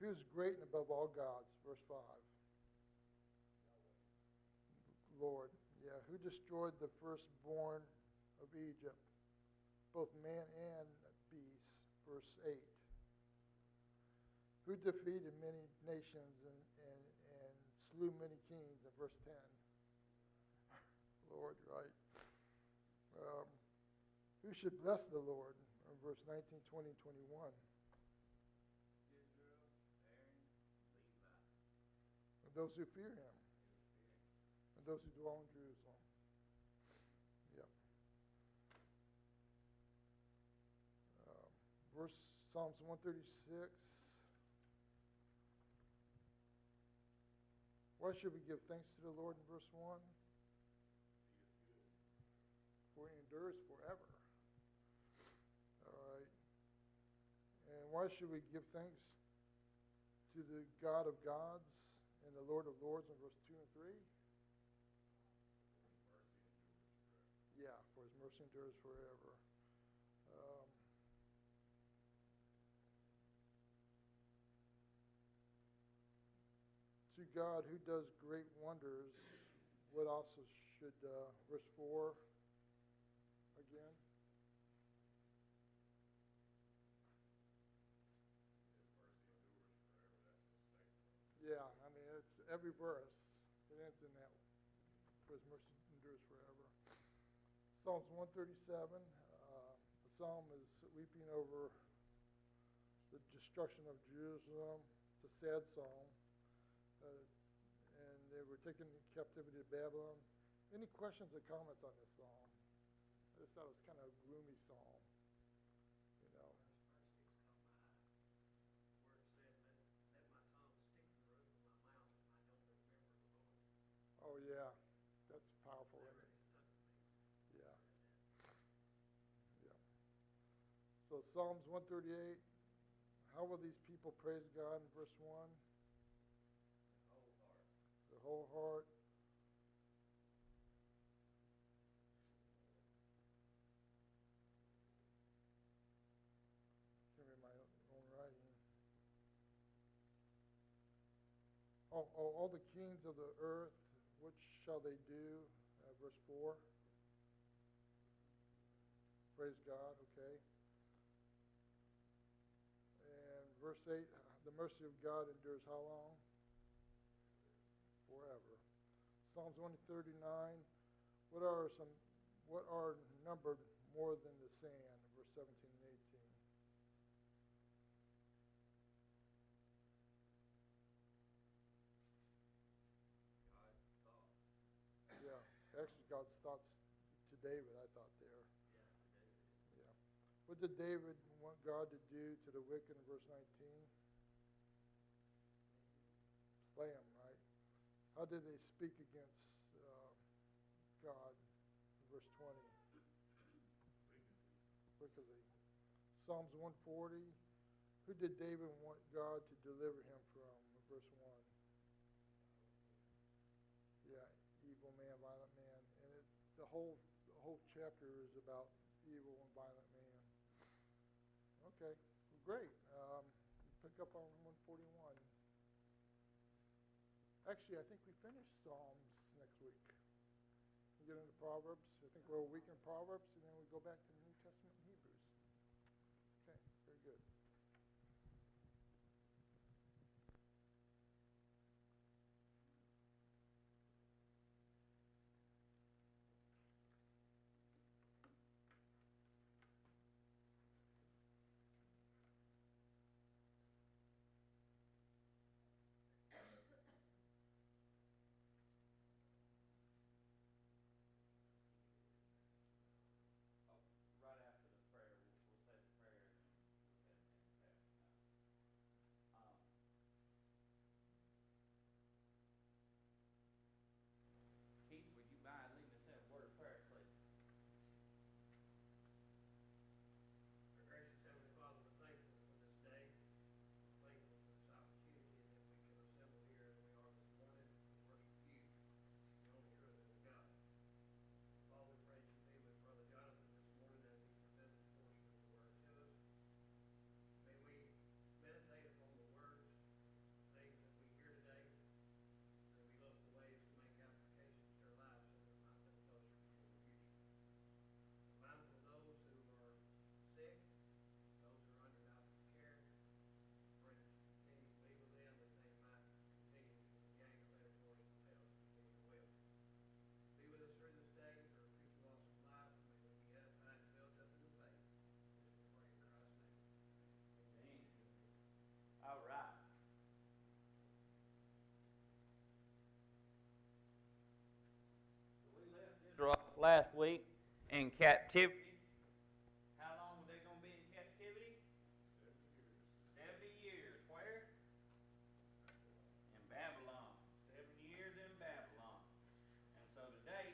Who's great and above all gods? Verse 5. Lord. Yeah, who destroyed the firstborn of Egypt, both man and beast? Verse 8. Who defeated many nations and slew many kings? In verse 10. Lord, right. Who should bless the Lord? In verse 19, 20, and 21. Israel, Aaron, Levi. And those who fear him. And those who dwell in Jerusalem. Yep. Verse Psalms 136. Why should we give thanks to the Lord in verse 1? For he endures forever. All right. And why should we give thanks to the God of gods and the Lord of lords in verse 2 and 3? Yeah, for his mercy endures forever. To God who does great wonders, what also should, verse 4 again? Yeah, I mean, it's every verse. It ends in that. For his mercy endures forever. Psalms 137. The psalm is weeping over the destruction of Jerusalem. It's a sad psalm. And they were taken in captivity to Babylon. Any questions or comments on this psalm? I just thought it was kind of a gloomy psalm, you know. Verse 6 caught my eye, where it said, let my tongue stick to the roof of my mouth if I don't remember the Lord. Oh, yeah. That's powerful, That isn't really stuck to me. it? Yeah. Yeah. So Psalms 138, how will these people praise God in verse 1? Whole heart. The whole heart. Can't read my own writing. All the kings of the earth, what shall they do? Verse 4. Praise God, okay. And verse 8, the mercy of God endures how long? Forever. Psalms 139, what are numbered more than the sand? Verse 17 and 18. God's thought. Yeah, actually God's thoughts to David, I thought there. Yeah, David. Yeah. What did David want God to do to the wicked in verse 19? Slay him, right? How did they speak against God in verse 20? Wickedly. Psalms 140. Who did David want God to deliver him from? In verse 1. Yeah, evil man, violent man. And the whole chapter is about evil and violent man. Okay, well, great. Pick up on 141. Actually, I think we finish Psalms next week. We get into Proverbs. I think we're a week in Proverbs, and then we go back to the New Testament and Hebrews. Okay, very good. Right after the last week in captivity. How long were they going to be in captivity? 70 years. Where? In Babylon. 7 years in Babylon. And so today,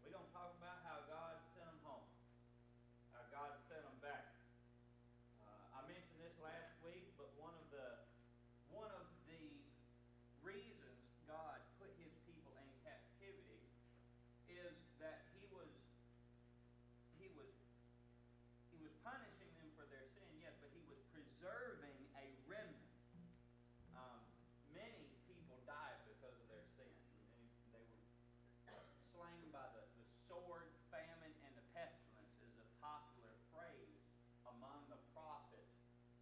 we're going to talk about how God sent them home. How God sent them back. I mentioned this last week, but one of the reasons God put his people in captivity is that he was punishing them for their sin, yes, but he was preserving a remnant. Many people died because of their sin. They were slain by the sword, famine, and the pestilence is a popular phrase among the prophets.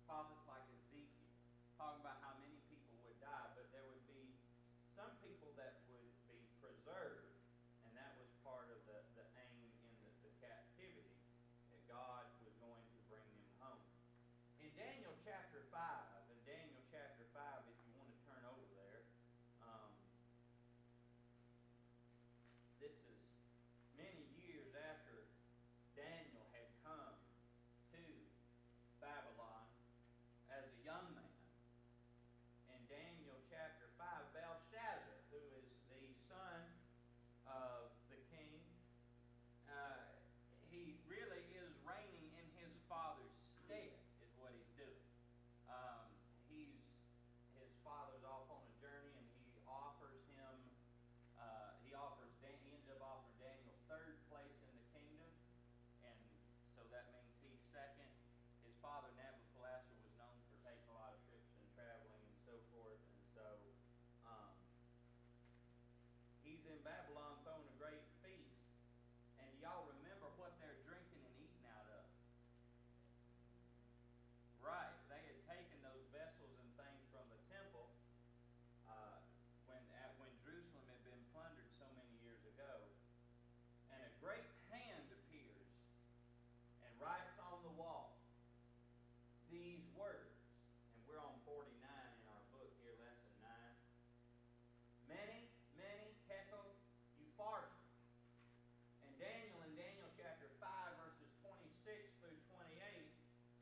Prophets like Ezekiel, talking about how many people would die, but there would be some people that would be preserved, and that was part of the aim in the captivity, that God was going to bring them home. In Daniel chapter 5, if you want to turn over there, this is many years after Daniel had come to Babylon as a young man. In Daniel chapter 5, Belshazzar, who is the son of the king, he really is reigning in his father's stead, is what he's doing. His father's off on a journey, and he ends up offering Daniel third place in the kingdom, and so that means he's second. His father Nabopolassar was known for taking a lot of trips and traveling and so forth, and so he's in Babylon throwing a great feast, and y'all remember what they're drinking and eating out of. Right, they had taken those vessels and things from the temple when Jerusalem had been plundered so many years ago, and a great hand appears and writes on the wall these words, and we're on 49 in our book here, lesson 9. Many, many tekel upharsin. And Daniel chapter 5, verses 26 through 28,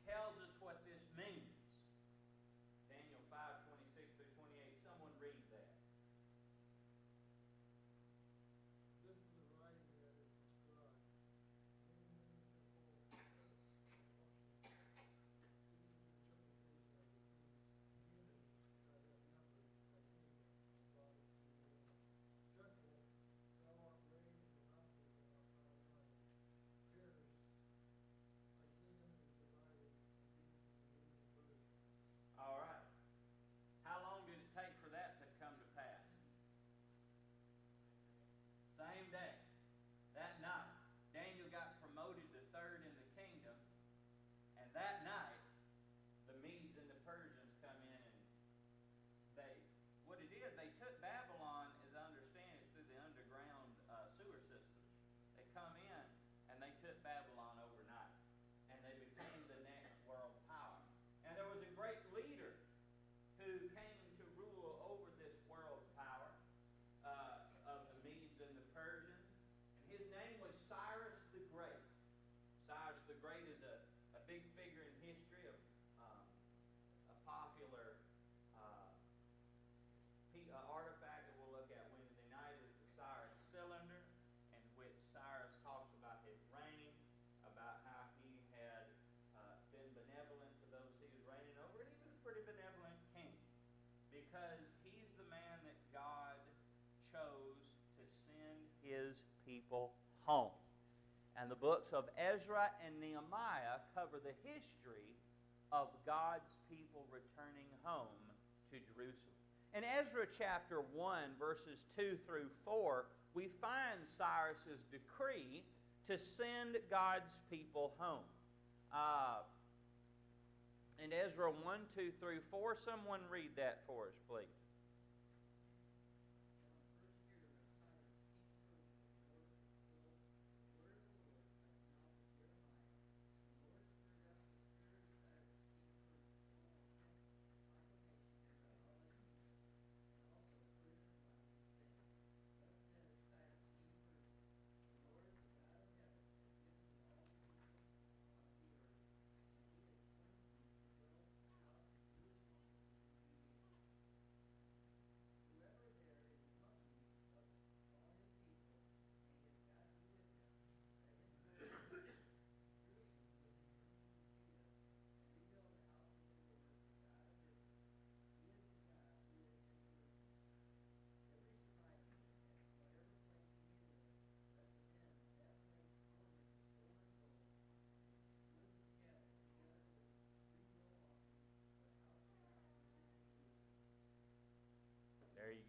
tells us what this means. Daniel 5, 26 through 28. Someone read that. This is the writing that is described. Many, many temple. This is the interpretation of the feast. Many by that number that came and brought it to me. Jekyll, thou art weighed in the ounces and art found wanting. Perish, thy kingdom is divided and beaten to the Persians. All right. How long did it take for that to come to pass? Same day. That night. Daniel got promoted to third in the kingdom, and that night, the Medes and the Persians come in, and they took Babylon, as I understand it, through the underground sewer systems. They come in, and they took Babylon overnight, and they became the next world power. And there was a great leader who came to rule over this world power of the Medes and the Persians, and his name was Cyrus the Great. Cyrus the Great is a big figure in history, a popular artifact that we'll look at Wednesday night is the Cyrus cylinder, in which Cyrus talks about his reign, about how he had been benevolent to those he was reigning over, and he was a pretty benevolent king, because he's the man that God chose to send his people home. And the books of Ezra and Nehemiah cover the history of God's people returning home to Jerusalem. In Ezra chapter 1, verses 2 through 4, we find Cyrus's decree to send God's people home. In Ezra 1, 2 through 4, someone read that for us, please.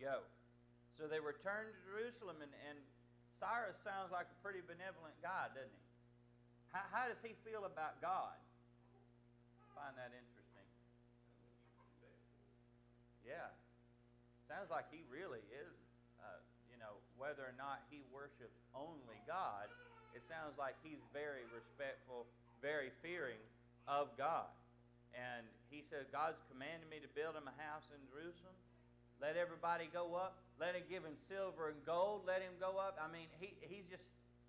go. So they returned to Jerusalem, and Cyrus sounds like a pretty benevolent guy, doesn't he? How does he feel about God? I find that interesting. Yeah. Sounds like he really is, whether or not he worships only God, it sounds like he's very respectful, very fearing of God. And he said, God's commanded me to build him a house in Jerusalem. Let everybody go up. Let him give him silver and gold. Let him go up. I mean, he's just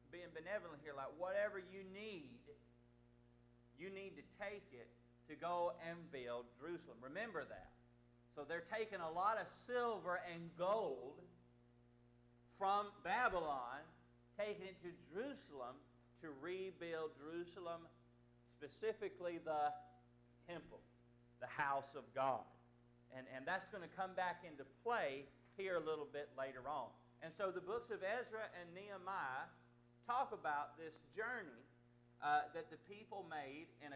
being benevolent here. Like, whatever you need to take it to go and build Jerusalem. Remember that. So they're taking a lot of silver and gold from Babylon, taking it to Jerusalem to rebuild Jerusalem, specifically the temple, the house of God. And that's going to come back into play here a little bit later on. And so the books of Ezra and Nehemiah talk about this journey that the people made in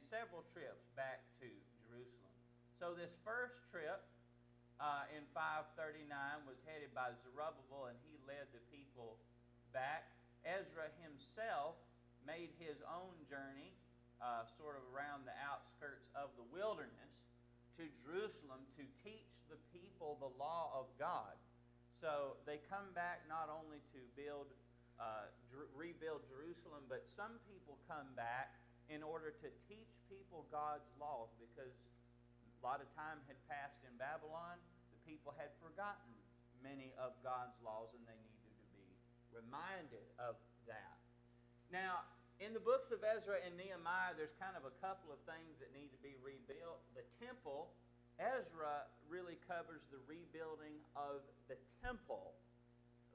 several trips back to Jerusalem. So this first trip in 539 was headed by Zerubbabel, and he led the people back. Ezra himself made his own journey sort of around the outskirts of the wilderness to Jerusalem to teach the people the law of God. So they come back not only to rebuild Jerusalem, but some people come back in order to teach people God's laws, because a lot of time had passed in Babylon. The people had forgotten many of God's laws, and they needed to be reminded of that. Now, in the books of Ezra and Nehemiah, there's kind of a couple of things that need to be rebuilt. The temple, Ezra really covers the rebuilding of the temple.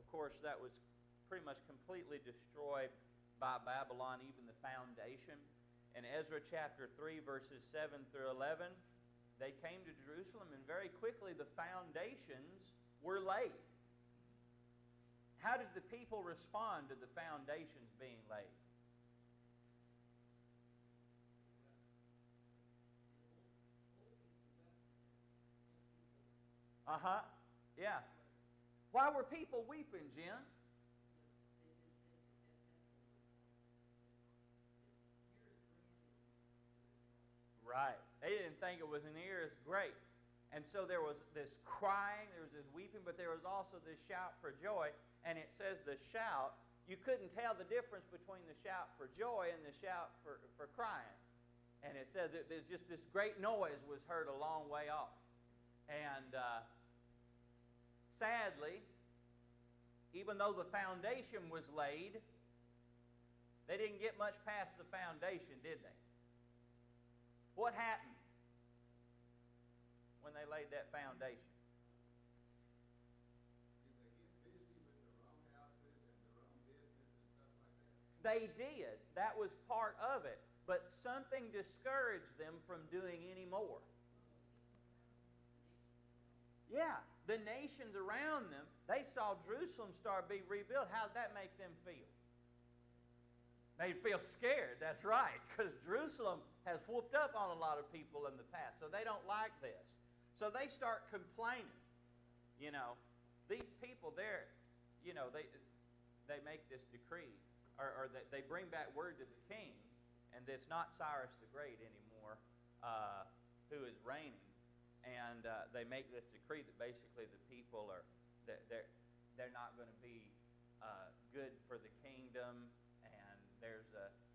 Of course, that was pretty much completely destroyed by Babylon, even the foundation. In Ezra chapter 3, verses 7 through 11, they came to Jerusalem, and very quickly the foundations were laid. How did the people respond to the foundations being laid? Yeah. Why were people weeping, Jim? Right. They didn't think it was near as great. And so there was this crying, there was this weeping, but there was also this shout for joy. And it says the shout, you couldn't tell the difference between the shout for joy and the shout for crying. And it says there's just this great noise was heard a long way off. And sadly, even though the foundation was laid, they didn't get much past the foundation, did they? What happened when they laid that foundation? They did. That was part of it. But something discouraged them from doing any more. Yeah, the nations around them, they saw Jerusalem start being rebuilt. How did that make them feel? They feel scared, that's right, because Jerusalem has whooped up on a lot of people in the past, so they don't like this. So they start complaining. You know, these people there, you know, they make this decree, or they bring back word to the king, and it's not Cyrus the Great anymore who is reigning. And they make this decree that basically the people are they're not going to be good for the kingdom, and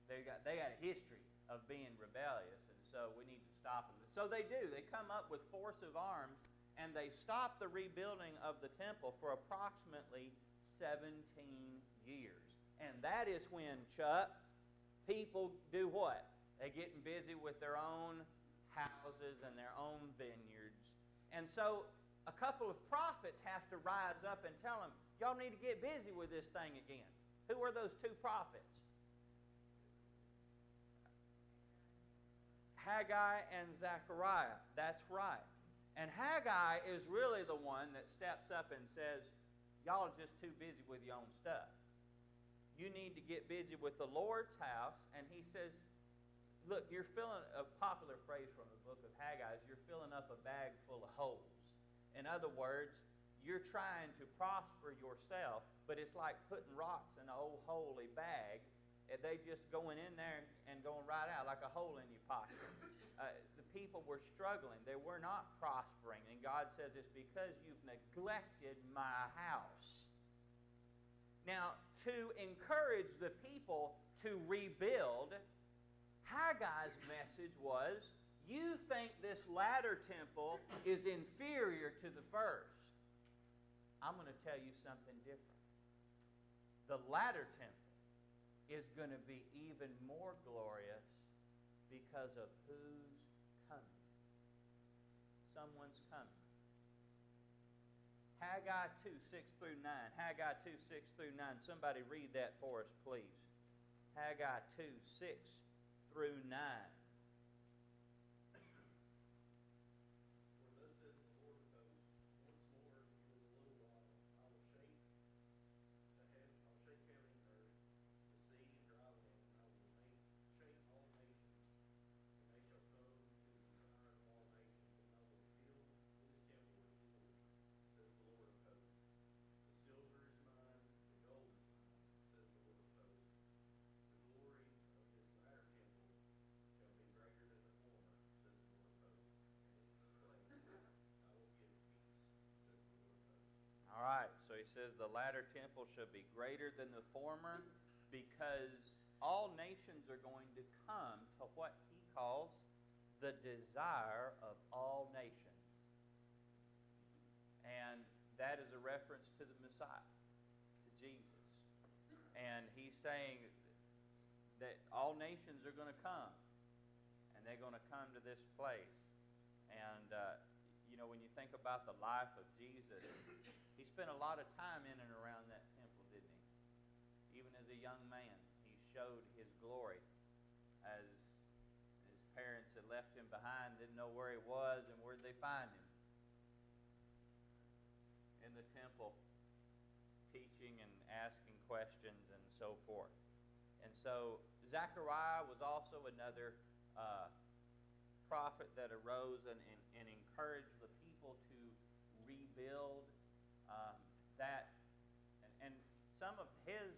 they got a history of being rebellious, and so we need to stop them. So they do. They come up with force of arms, and they stop the rebuilding of the temple for approximately 17 years. And that is when, Chuck, people do what? They're getting busy with their own houses and their own vineyards. And so a couple of prophets have to rise up and tell them, y'all need to get busy with this thing again. Who were those two prophets? Haggai and Zechariah. That's right. And Haggai is really the one that steps up and says, y'all are just too busy with your own stuff. You need to get busy with the Lord's house. And he says, look, you're filling, a popular phrase from the book of Haggai is, you're filling up a bag full of holes. In other words, you're trying to prosper yourself, but it's like putting rocks in an old holy bag, and they just going in there and going right out like a hole in your pocket. The people were struggling. They were not prospering. And God says it's because you've neglected my house. Now, to encourage the people to rebuild, Haggai's message was, you think this latter temple is inferior to the first. I'm going to tell you something different. The latter temple is going to be even more glorious because of who's coming. Someone's coming. Haggai 2, 6 through 9. Haggai 2, 6 through 9. Somebody read that for us, please. Haggai 2, 6 through 9. All right, so he says the latter temple shall be greater than the former because all nations are going to come to what he calls the desire of all nations. And that is a reference to the Messiah, to Jesus. And he's saying that all nations are going to come, and they're going to come to this place. And, when you think about the life of Jesus, he spent a lot of time in and around that temple, didn't he? Even as a young man, he showed his glory as his parents had left him behind, didn't know where he was, and where'd they find him? In the temple, teaching and asking questions and so forth. And so Zechariah was also another prophet that arose and encouraged the people to rebuild that. And some of his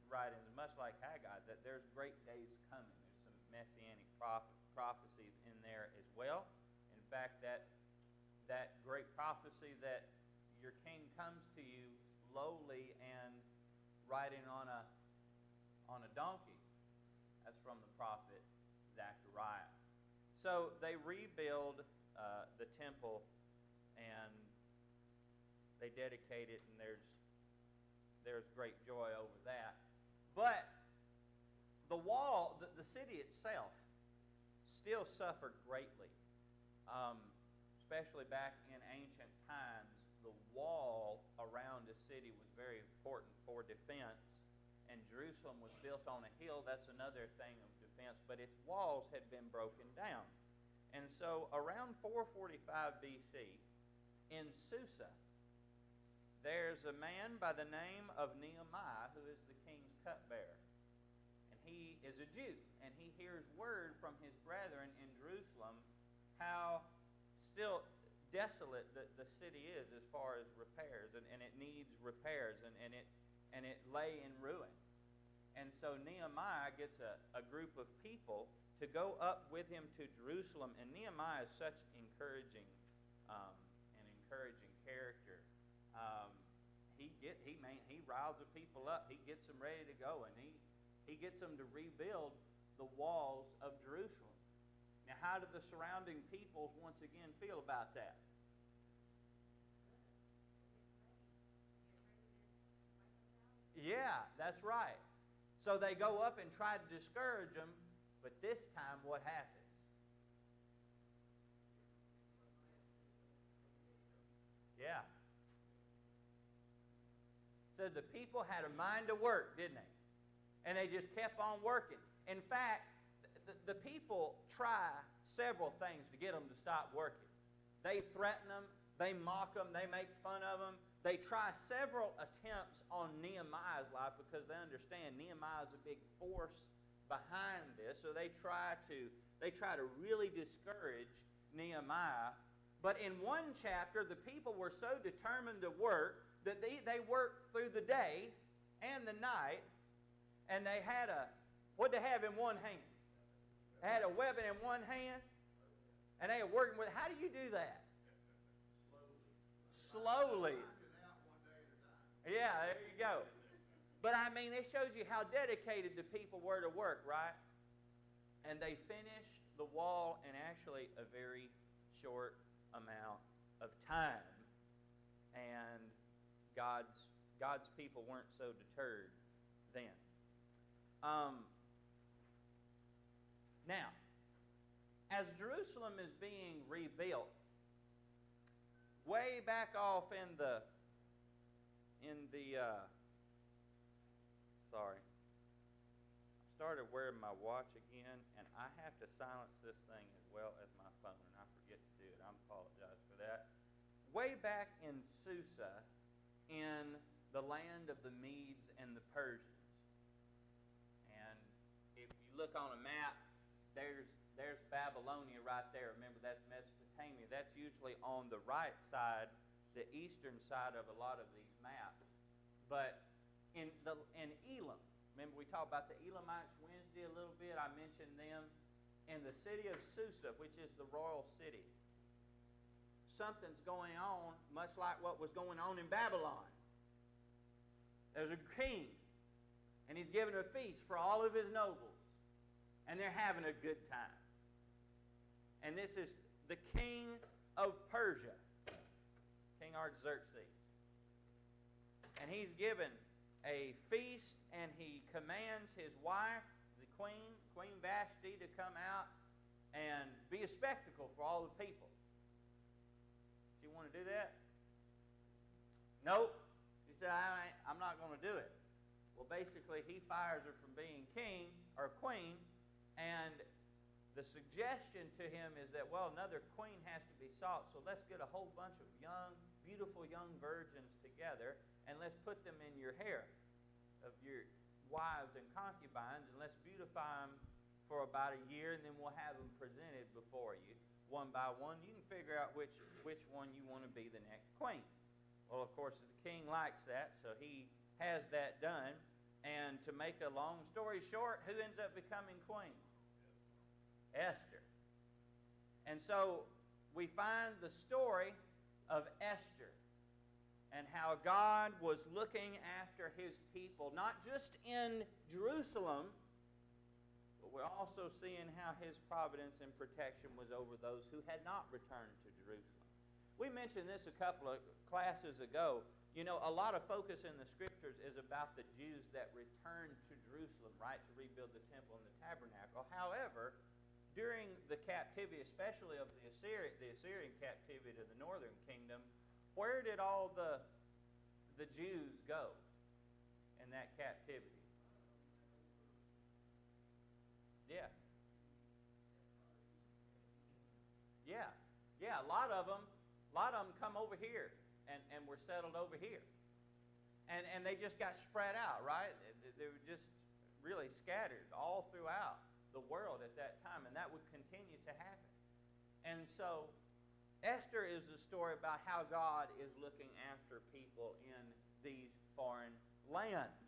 writings, much like Haggai, that there's great days coming. There's some messianic prophecies in there as well. In fact, that great prophecy that your king comes to you lowly and riding on a donkey, that's from the prophet Zechariah. So they rebuild the temple and they dedicate it, and there's great joy over that. But the wall, the city itself, still suffered greatly. Especially back in ancient times, the wall around the city was very important for defense. And Jerusalem was built on a hill. That's another thing of defense. But its walls had been broken down. And so around 445 BC, in Susa, there's a man by the name of Nehemiah who is the king's cupbearer. And he is a Jew. And he hears word from his brethren in Jerusalem how still desolate the city is as far as repairs. And it needs repairs. And it lay in ruin. And so Nehemiah gets a group of people to go up with him to Jerusalem. And Nehemiah is such an encouraging character. He riles the people up. He gets them ready to go, and he gets them to rebuild the walls of Jerusalem. Now, how do the surrounding peoples once again feel about that? Yeah, that's right. So they go up and try to discourage them, but this time what happens? Yeah. So the people had a mind to work, didn't they? And they just kept on working. In fact, the people try several things to get them to stop working. They threaten them, they mock them, they make fun of them. They try several attempts on Nehemiah's life because they understand Nehemiah is a big force behind this. So they try to really discourage Nehemiah But in one chapter, the people were so determined to work that they worked through the day and the night, and they had what they have in one hand? They had a weapon in one hand, and they were working with. How do you do that? Slowly. Yeah, there you go. But I mean, it shows you how dedicated the people were to work, right? And they finished the wall in actually a very short amount of time. And God's people weren't so deterred then. Now, as Jerusalem is being rebuilt, way back off in the sorry, I started wearing my watch again, and I have to silence this thing as well as my phone, and I forget to do it. I apologize for that. Way back in Susa, in the land of the Medes and the Persians, and if you look on a map, there's Babylonia right there. Remember, that's Mesopotamia. That's usually on the right side, the eastern side of a lot of these maps. But in Elam, remember we talked about the Elamites Wednesday a little bit. I mentioned them. In the city of Susa, which is the royal city, something's going on, much like what was going on in Babylon. There's a king, and he's giving a feast for all of his nobles, and they're having a good time. And this is the king of Persia, King Artaxerxes. And he's given a feast, and he commands his wife, the Queen Vashti, to come out and be a spectacle for all the people. Does she want to do that? Nope. She said, I'm not going to do it. Well, basically, he fires her from being king or queen, and the suggestion to him is that, well, another queen has to be sought, so let's get a whole bunch of young, beautiful young virgins together, and let's put them in your harem of your wives and concubines, and let's beautify them for about a year, and then we'll have them presented before you, one by one. You can figure out which one you want to be the next queen. Well, of course, the king likes that, so he has that done. And to make a long story short, who ends up becoming queen? Esther. And so we find the story of Esther and how God was looking after his people, not just in Jerusalem, but we're also seeing how his providence and protection was over those who had not returned to Jerusalem. We mentioned this a couple of classes ago. You know, a lot of focus in the scriptures is about the Jews that returned to Jerusalem, right, to rebuild the temple and the tabernacle. However, during the captivity, especially of the Assyrian captivity to the northern kingdom, where did all the Jews go in that captivity? Yeah. A lot of them come over here and were settled over here. And they just got spread out, right? They were just really scattered all throughout the world at that time, and that would continue to happen. And so Esther is a story about how God is looking after people in these foreign lands.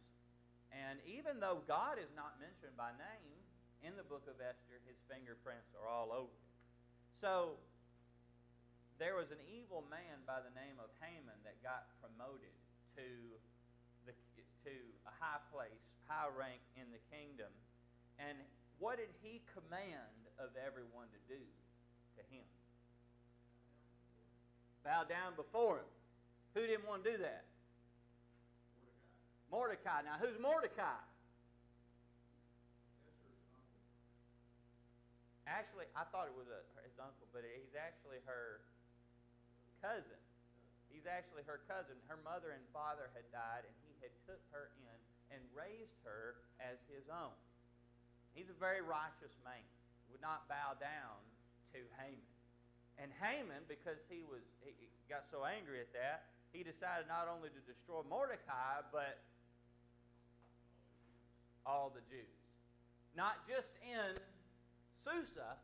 And even though God is not mentioned by name in the book of Esther, his fingerprints are all over it. So there was an evil man by the name of Haman that got promoted to a high place, high rank in the kingdom. And what did he command of everyone to do to him? Bow down before him. Who didn't want to do that? Mordecai. Now, who's Mordecai? Actually, I thought it was his uncle, but he's actually her cousin. He's actually her cousin. Her mother and father had died, and he had took her in and raised her as his own. He's a very righteous man. Would not bow down to Haman. And Haman, because he got so angry at that, he decided not only to destroy Mordecai, but all the Jews. Not just in Susa,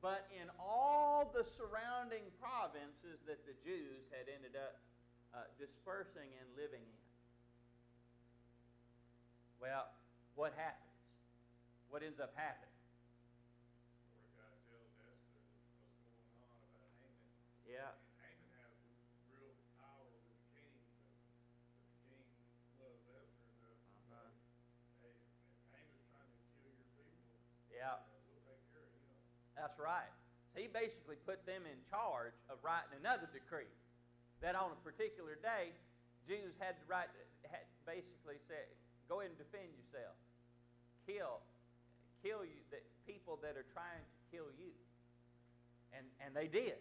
but in all the surrounding provinces that the Jews had ended up dispersing and living in. Well, what happens? What ends up happening? Mordecai tells Esther what's going on about Haman. Yeah. And Haman had real power with the king, but the king loves Esther enough to say, hey, if Haman's trying to kill your people, Yeah. We'll take care of him. That's right. So he basically put them in charge of writing another decree that on a particular day, Jews had to had basically said, go ahead and defend yourself. Kill you, the people that are trying to kill you. And they did.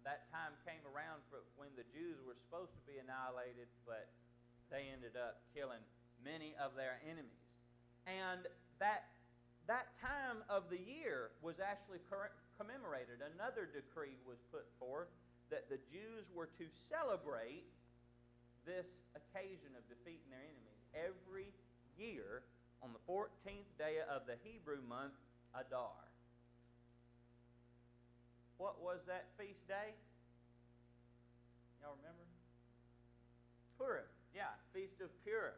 That time came around for when the Jews were supposed to be annihilated, but they ended up killing many of their enemies. And that time of the year was actually commemorated. Another decree was put forth that the Jews were to celebrate this occasion of defeating their enemies every year on the 14th day of the Hebrew month, Adar. What was that feast day? Y'all remember? Purim. Yeah, Feast of Purim.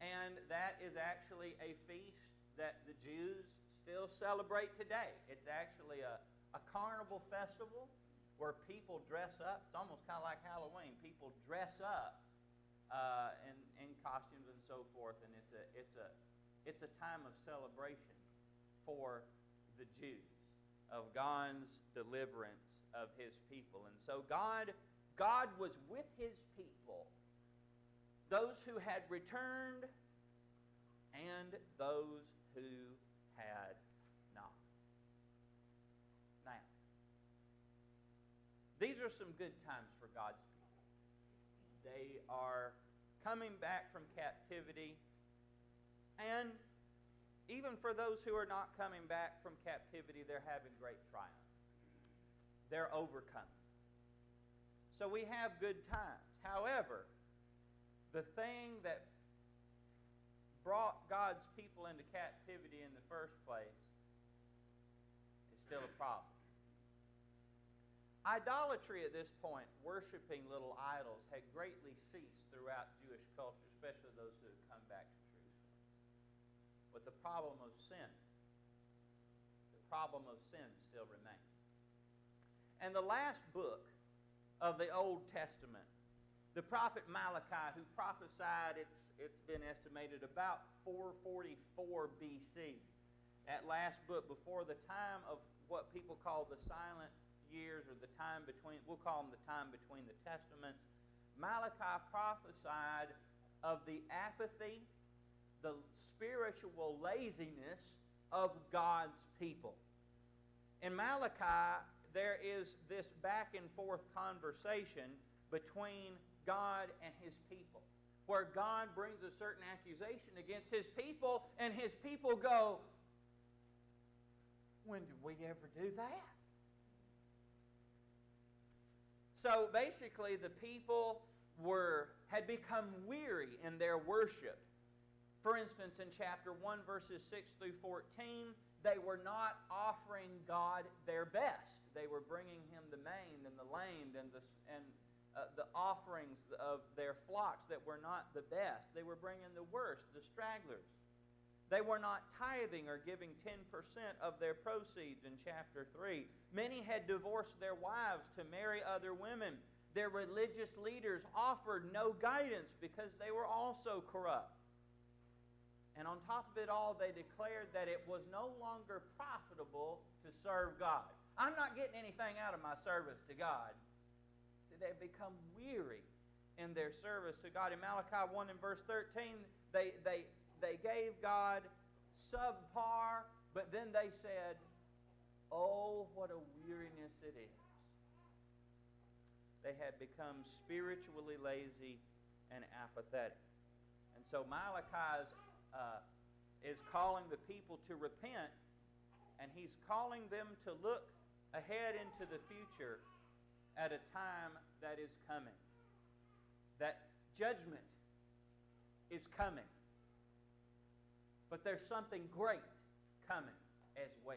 And that is actually a feast that the Jews still celebrate today. It's actually a carnival festival where people dress up. It's almost kind of like Halloween. People dress up in costumes and so forth, and it's a time of celebration for the Jews of God's deliverance of His people. And so God was with His people, those who had returned and those who had not. Now, these are some good times for God's people. They are coming back from captivity, and even for those who are not coming back from captivity, they're having great triumph. They're overcoming. So we have good times. However, the thing that brought God's people into captivity in the first place is still a problem. Idolatry at this point, worshiping little idols, had greatly ceased throughout Jewish culture, especially those who had come back to Jerusalem. But the problem of sin still remains. And the last book of the Old Testament, the prophet Malachi, who prophesied, it's been estimated about 444 BC. That last book before the time of what people call the silent years, or the time between, we'll call them the time between the Testaments. Malachi prophesied of the apathy, the spiritual laziness of God's people. In Malachi, there is this back and forth conversation between God and His people, where God brings a certain accusation against His people, and His people go, when did we ever do that? So basically, the people had become weary in their worship. For instance, in chapter 1, verses 6 through 14, they were not offering God their best. They were bringing Him the maimed and the lamed and the offerings of their flocks that were not the best. They were bringing the worst, the stragglers. They were not tithing or giving 10% of their proceeds in chapter 3. Many had divorced their wives to marry other women. Their religious leaders offered no guidance because they were also corrupt. And on top of it all, they declared that it was no longer profitable to serve God. I'm not getting anything out of my service to God. See, they've become weary in their service to God. In Malachi 1 and verse 13, they gave God subpar, but then they said, oh, what a weariness it is. They had become spiritually lazy and apathetic. And so Malachi is calling the people to repent, and he's calling them to look ahead into the future at a time that is coming. That judgment is coming. But there's something great coming as well.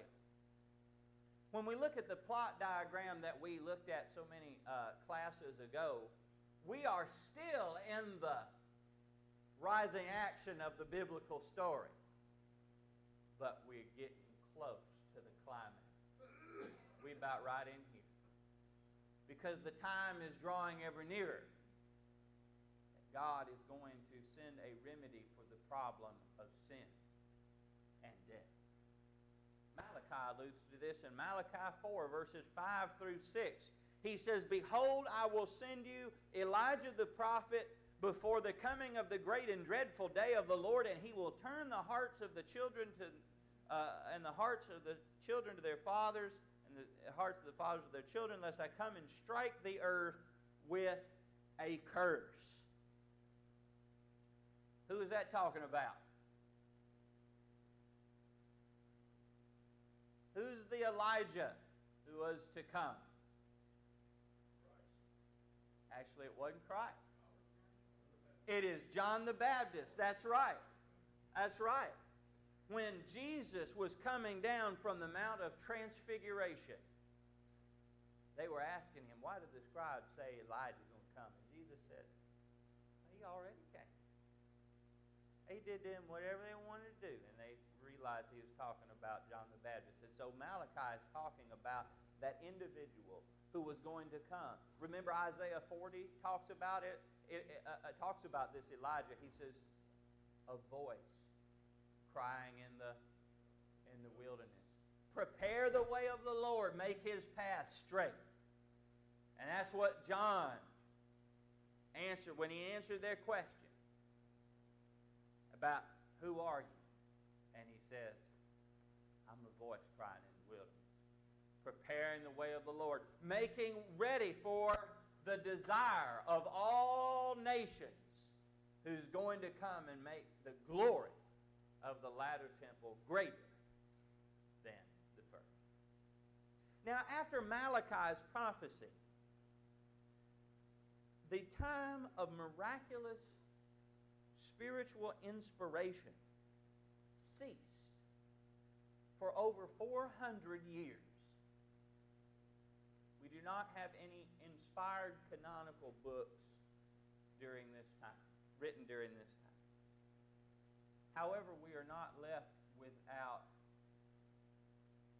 When we look at the plot diagram that we looked at so many classes ago, we are still in the rising action of the biblical story. But we're getting close to the climax. We're about right in here. Because the time is drawing ever nearer. God is going to send a remedy for the problem of sin and death. Malachi alludes to this in Malachi 4, verses 5 through 6. He says, "Behold, I will send you Elijah the prophet before the coming of the great and dreadful day of the Lord, and he will turn the hearts of the children to and the hearts of the children to their fathers, and the hearts of the fathers to their children, lest I come and strike the earth with a curse." Who is that talking about? Who's the Elijah who was to come? Actually, it wasn't Christ. It is John the Baptist. That's right. That's right. When Jesus was coming down from the Mount of Transfiguration, they were asking him, why did the scribes say Elijah's going to come? And Jesus said, he already came. He did them whatever they wanted to do. And they realized he was talking about John the Baptist. And so Malachi is talking about that individual who was going to come. Remember Isaiah 40 talks about it. It talks about this Elijah. He says, a voice crying in the wilderness, prepare the way of the Lord, make his path straight. And that's what John answered when he answered their question about who are you? And he says, I'm a voice crying in the wilderness, preparing the way of the Lord, making ready for the desire of all nations, who's going to come and make the glory of the latter temple greater than the first. Now, after Malachi's prophecy, the time of miraculous spiritual inspiration ceased for over 400 years. We do not have any inspired canonical books during this time, written during this time. However, we are not left without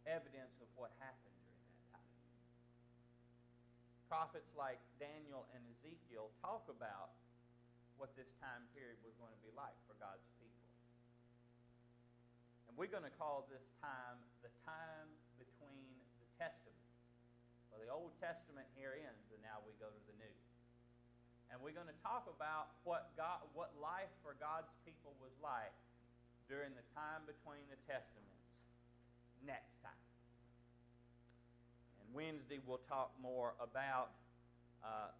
evidence of what happened during that time. Prophets like Daniel and Ezekiel talk about what this time period was going to be like for God's people. And we're going to call this time the time between the Testaments. Well, the Old Testament here ends, and now we go to the New. And we're going to talk about what life for God's people was like during the time between the Testaments next time. And Wednesday we'll talk more about, a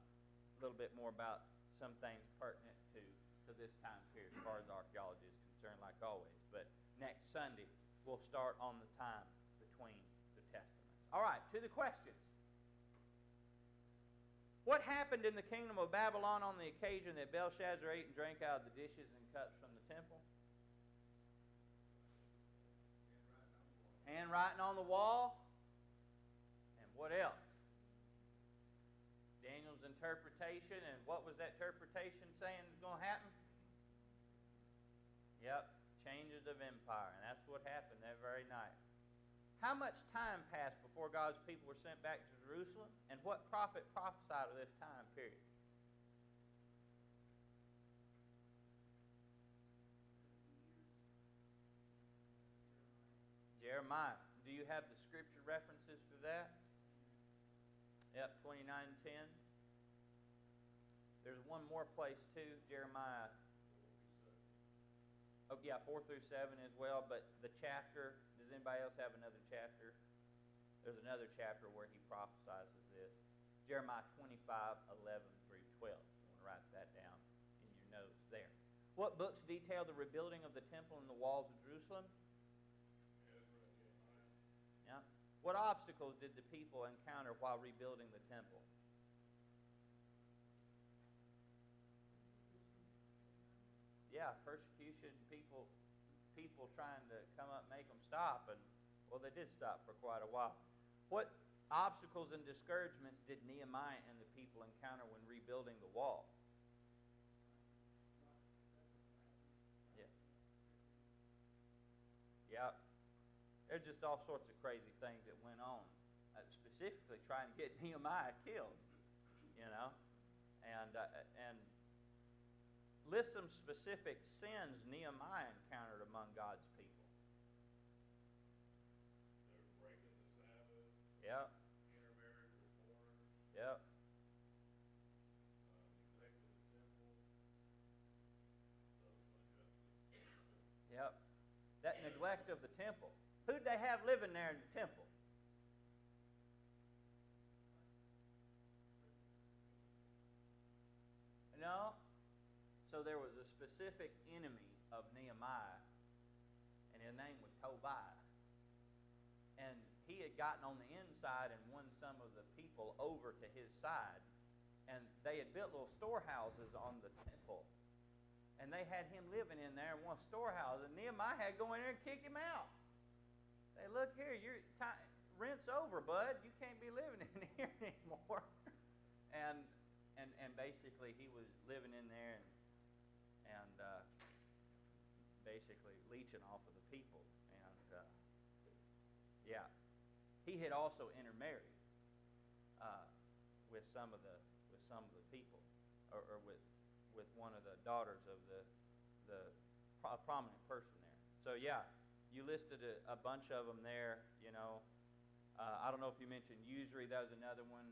little bit more about some things pertinent to this time period as far as archaeology is concerned, like always. But next Sunday we'll start on the time between the Testaments. All right, to the questions. What happened in the kingdom of Babylon on the occasion that Belshazzar ate and drank out of the dishes and cups from the temple? Handwriting on the wall. And what else? Daniel's interpretation. And what was that interpretation saying is going to happen? Yep, changes of empire. And that's what happened that very night. How much time passed before God's people were sent back to Jerusalem? And what prophet prophesied of this time period? Jeremiah. Do you have the scripture references for that? Yep, 29:10. There's one more place too, Jeremiah. Oh yeah, 4 through 7 as well, but the chapter, does anybody else have another chapter? There's another chapter where he prophesies this. Jeremiah 25:11 through 12. You want to write that down in your notes there. What books detail the rebuilding of the temple and the walls of Jerusalem? Yeah. What obstacles did the people encounter while rebuilding the temple? Yeah, persecution, people trying to come up and make them stop, and well, they did stop for quite a while. What obstacles and discouragements did Nehemiah and the people encounter when rebuilding the wall? Yeah. Yeah. There's just all sorts of crazy things that went on, specifically trying to get Nehemiah killed, you know, and list some specific sins Nehemiah encountered among God's people. They're breaking the Sabbath, Yep. intermarriage with foreigners, Yep. neglect of the temple, social injustice. Yep. That neglect of the temple. Who'd they have living there in the temple? No. So there was a specific enemy of Nehemiah, and his name was Tobiah. And he had gotten on the inside and won some of the people over to his side. And they had built little storehouses on the temple. And they had him living in there in one storehouse. And Nehemiah had to go in there and kick him out. Say, look here, rent's over, bud. You can't be living in here anymore. and basically he was living in there and basically leeching off of the people. And yeah, he had also intermarried with some of the people, or with one of the daughters of the prominent person there. So yeah, you listed a bunch of them there. You know, I don't know if you mentioned usury. That was another one.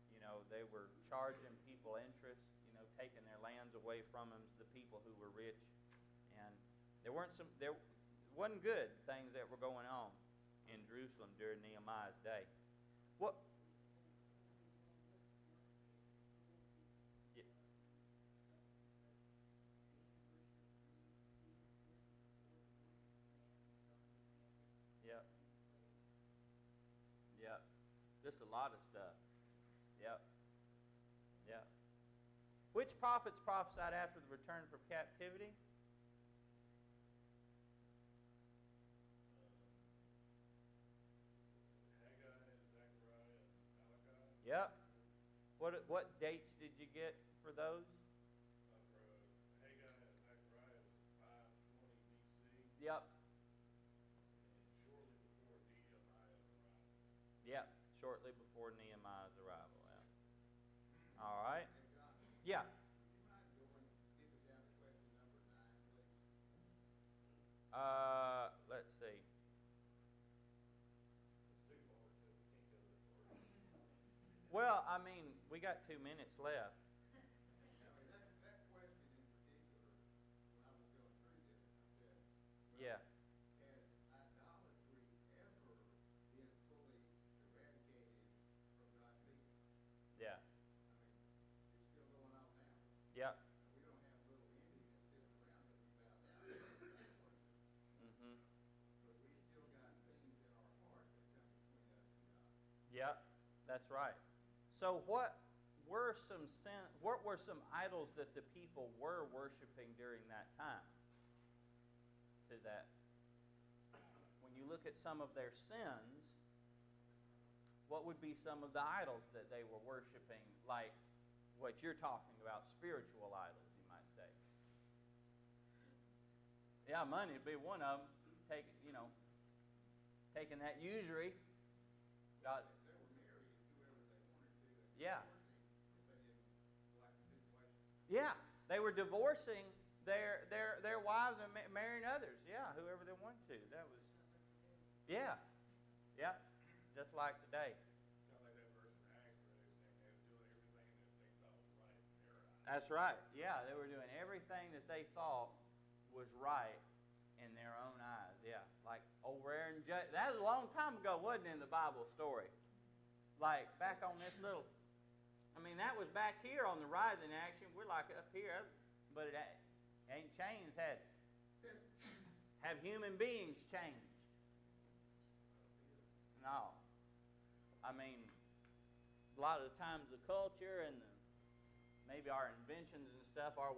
You know, they were charging people interest. You know, taking their lands away from them, the people who were rich, and there wasn't good things that were going on in Jerusalem during Nehemiah's day. What? Yep. Yep. Just a lot of stuff. Yep. Yep. Which prophets prophesied after the return from captivity? Haggai, Zechariah, and Malachi. Yep. What dates did you get for those? For Haggai and Zechariah was 520 BC, Yep. and shortly before Nehemiah's arrival. Yep. Shortly before Nehemiah's arrival. Yeah. All right. Hey, John, Yeah. would you mind going, skip it down to question number 9, please? Let's see. It's too far to, we can't go that far. Well, I mean, we got 2 minutes left. Now, that question in particular, when I was going through this, I said, Yeah. has idolatry ever been fully eradicated from God's people? Yeah. I mean, it's still going on now. Yep. We don't have little Indians sitting around that we bow down to and start worshiping. Mm-hmm. But we still got things in our heart that come between us and God. Yep. That's right. So what were some idols that the people were worshiping during that time? To that, when you look at some of their sins, what would be some of the idols that they were worshiping, like what you're talking about, spiritual idols, you might say? Yeah, money would be one of them. Taking that usury. God. They were married whoever they wanted to. And Yeah. divorcing if they didn't like the situation. Yeah, they were divorcing their wives and marrying others. Yeah, whoever they wanted to. That was, yeah, just like today. Kind of like that verse in Acts where they were saying they were doing everything that they thought was right in their eyes. That's right. Yeah, they were doing everything that they thought was right in their own eyes. Yeah, like over there in that was a long time ago, wasn't it, in the Bible story? Like back on this little. I mean, that was back here on the rising action. We're like up here, but it ain't changed, had it? Have human beings changed? No. I mean, a lot of the times the culture and maybe our inventions and stuff, our